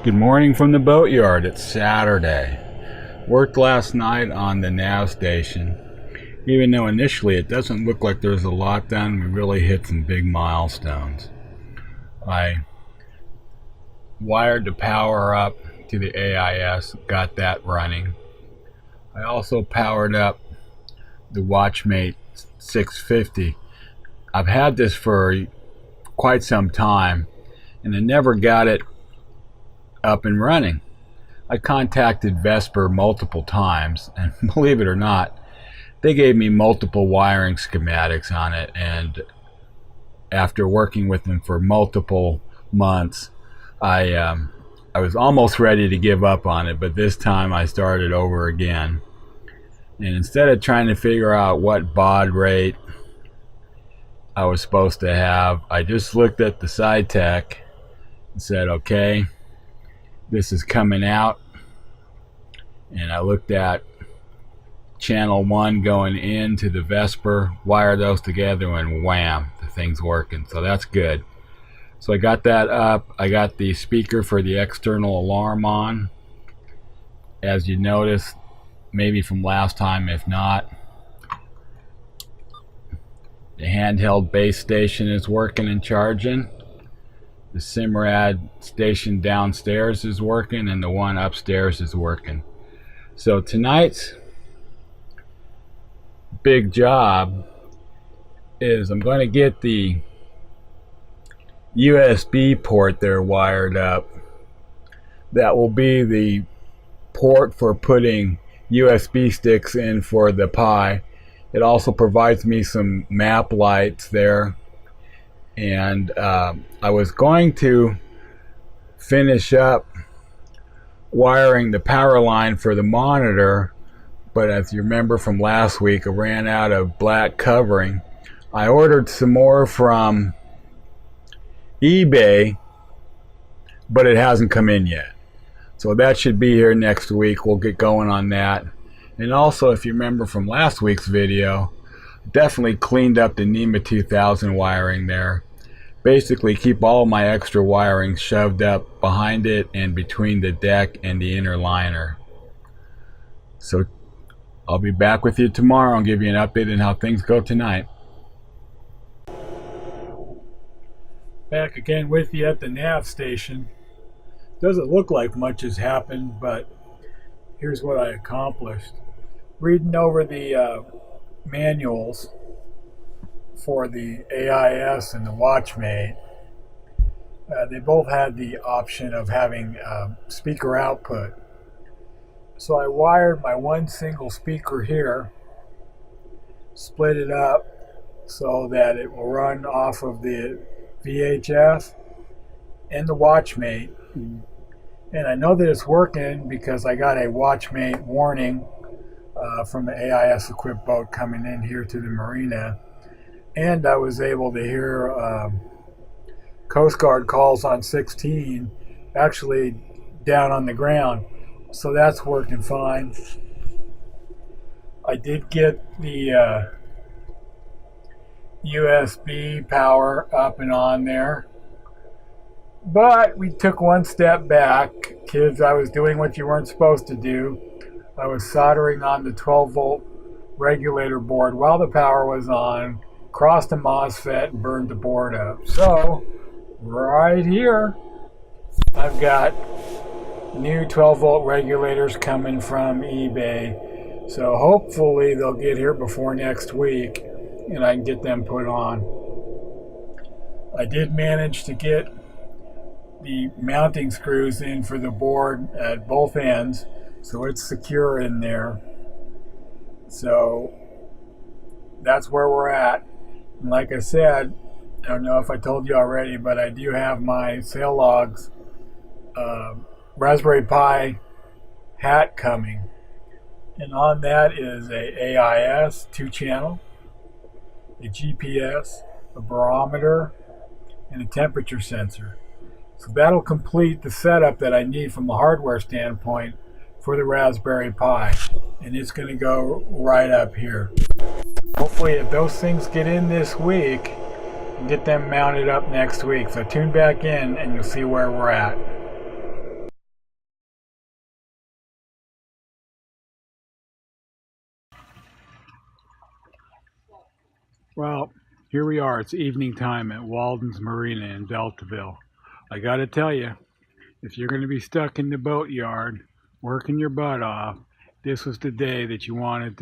Good morning from the Boatyard. It's Saturday. Worked last night on the nav station. Even though initially it doesn't look like there's a lot done, we really hit some big milestones. I wired the power up to the AIS, got that running. I also powered up the Watchmate 650. I've had this for quite some time and I never got it up and running. I contacted Vesper multiple times, and believe it or not, they gave me multiple wiring schematics on it, and after working with them for multiple months, I was almost ready to give up on it, but this time I started over again. And instead of trying to figure out what baud rate I was supposed to have, I just looked at the side tech and said, okay, this is coming out, and I looked at channel 1 going into the Vesper, wire those together, and wham, the thing's working. So that's good. So I got that up. I got the speaker for the external alarm on, as you noticed maybe from last time. If not, the handheld base station is working and charging. The Simrad station downstairs is working, and the one upstairs is working. So tonight's big job is I'm going to get the USB port there wired up. That will be the port for putting USB sticks in for the Pi. It also provides me some map lights there. And I was going to finish up wiring the power line for the monitor, but as you remember from last week, I ran out of black covering. I ordered some more from eBay, but it hasn't come in yet. So that should be here next week. We'll get going on that. And also, if you remember from last week's video, definitely cleaned up the NEMA 2000 wiring there. Basically keep all my extra wiring shoved up behind it and between the deck and the inner liner. So I'll be back with you tomorrow and give you an update on how things go tonight. Back again with you at the nav station. Doesn't look like much has happened, but here's what I accomplished. Reading over the manuals for the AIS and the Watchmate, they both had the option of having speaker output. So I wired my one single speaker here, split it up so that it will run off of the VHF and the Watchmate. And I know that it's working because I got a Watchmate warning from the AIS equipped boat coming in here to the marina. And I was able to hear Coast Guard calls on 16 actually down on the ground. So that's working fine. I did get the USB power up and on there. But we took one step back. Kids, I was doing what you weren't supposed to do. I was soldering on the 12-volt regulator board while the power was on, crossed the MOSFET and burned the board up. So right here I've got new 12-volt regulators coming from eBay. So hopefully they'll get here before next week and I can get them put on. I did manage to get the mounting screws in for the board at both ends, so it's secure in there. So that's where we're at. And like I said, I don't know if I told you already, but I do have my Sail Logs Raspberry Pi hat coming. And on that is a AIS 2-channel, a GPS, a barometer, and a temperature sensor. So that'll complete the setup that I need from the hardware standpoint for the Raspberry Pi. And it's going to go right up here. Hopefully if those things get in this week, we'll get them mounted up next week. So tune back in and you'll see where we're at. Well, here we are. It's evening time at Walden's Marina in Deltaville. I got to tell you, if you're going to be stuck in the boatyard, working your butt off, this was the day that you wanted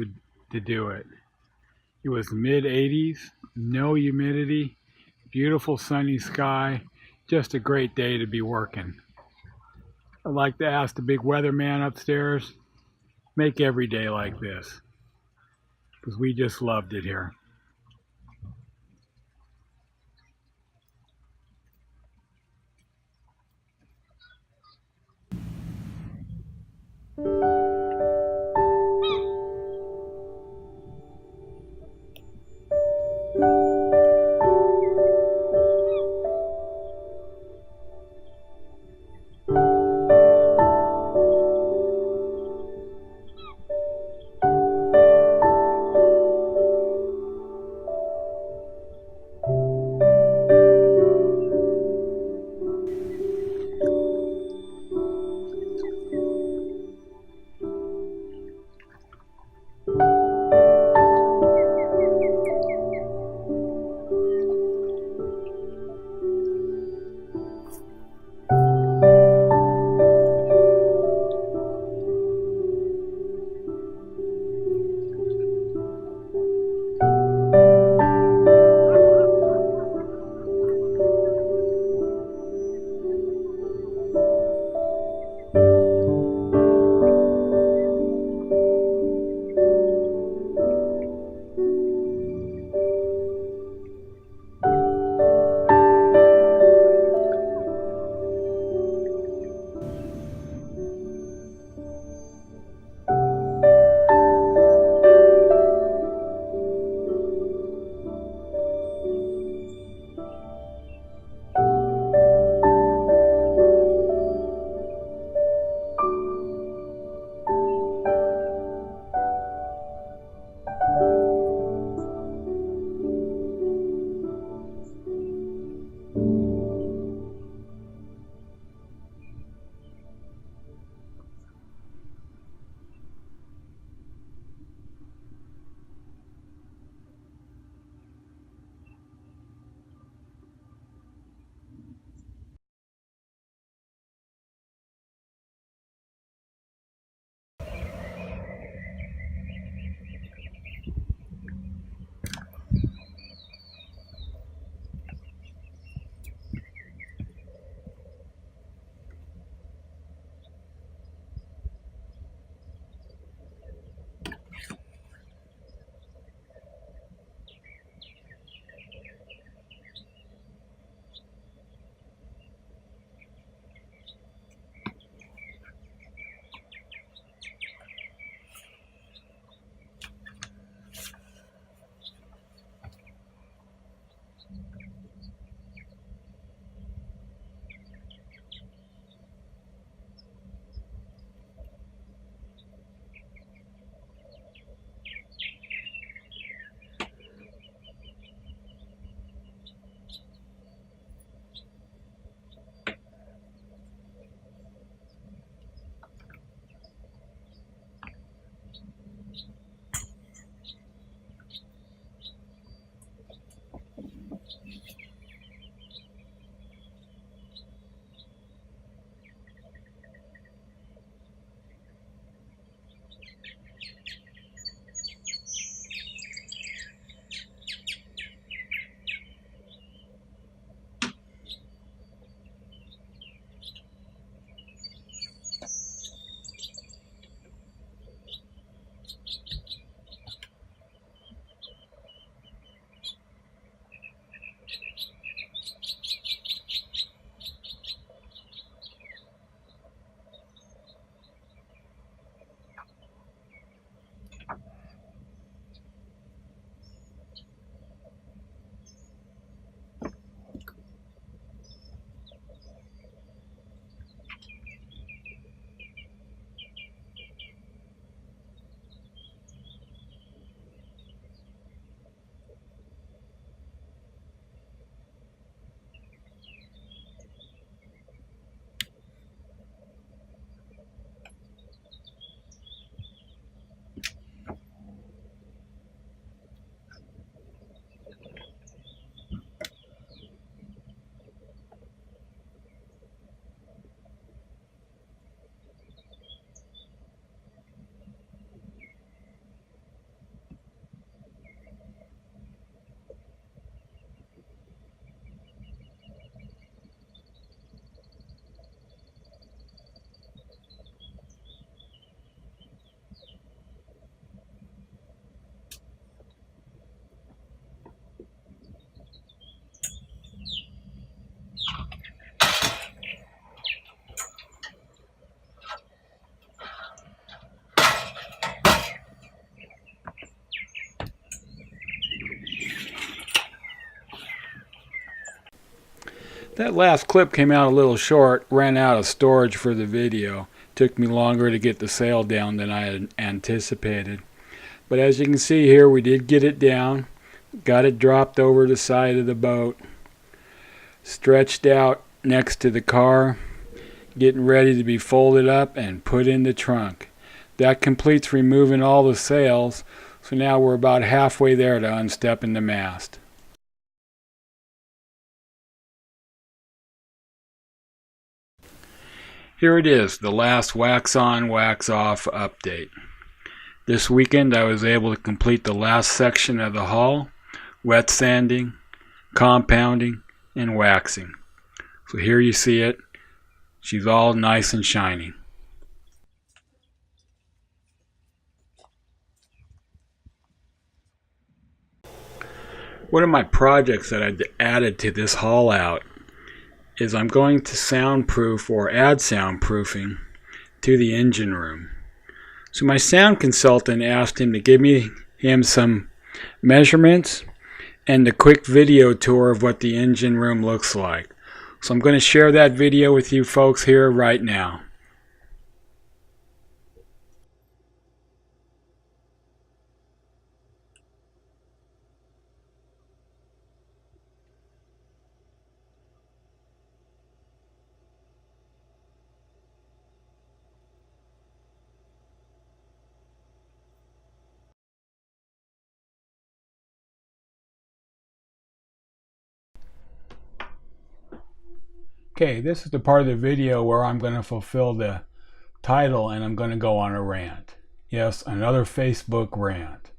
to do it. It was mid-80s, no humidity, beautiful sunny sky, just a great day to be working. I'd like to ask the big weatherman upstairs, make every day like this, because we just loved it here. That last clip came out a little short, ran out of storage for the video. Took me longer to get the sail down than I had anticipated. But as you can see here, we did get it down. Got it dropped over the side of the boat. Stretched out next to the car. Getting ready to be folded up and put in the trunk. That completes removing all the sails. So now we're about halfway there to unstepping the mast. Here it is, the last wax on, wax off update. This weekend I was able to complete the last section of the hull, wet sanding, compounding, and waxing. So here you see it. She's all nice and shiny. One of my projects that I added to this haul out is I'm going to soundproof or add soundproofing to the engine room. So my sound consultant asked him to give him some measurements and a quick video tour of what the engine room looks like. So I'm going to share that video with you folks here right now. Okay, this is the part of the video where I'm going to fulfill the title and I'm going to go on a rant. Yes, another Facebook rant.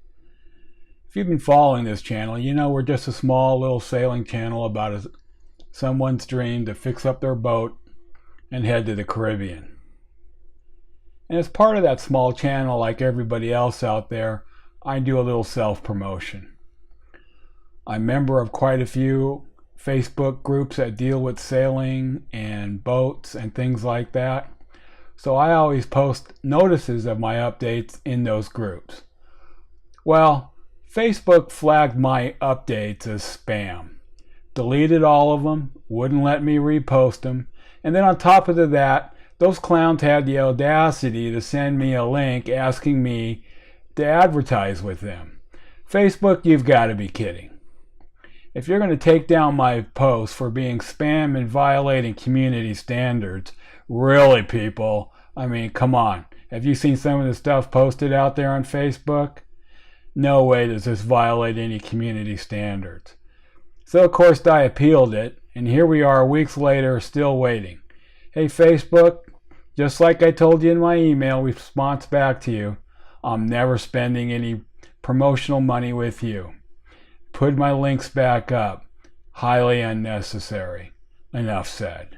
If you've been following this channel, you know we're just a small little sailing channel about someone's dream to fix up their boat and head to the Caribbean. And as part of that small channel, like everybody else out there, I do a little self-promotion. I'm a member of quite a few Facebook groups that deal with sailing and boats and things like that. So I always post notices of my updates in those groups. Well, Facebook flagged my updates as spam. Deleted all of them, wouldn't let me repost them, and then on top of that, those clowns had the audacity to send me a link asking me to advertise with them. Facebook, you've got to be kidding. If you're going to take down my post for being spam and violating community standards, really people, I mean, come on. Have you seen some of the stuff posted out there on Facebook? No way does this violate any community standards. So of course I appealed it, and here we are weeks later still waiting. Hey Facebook, just like I told you in my email response back to you, I'm never spending any promotional money with you. Put my links back up. Highly unnecessary. Enough said.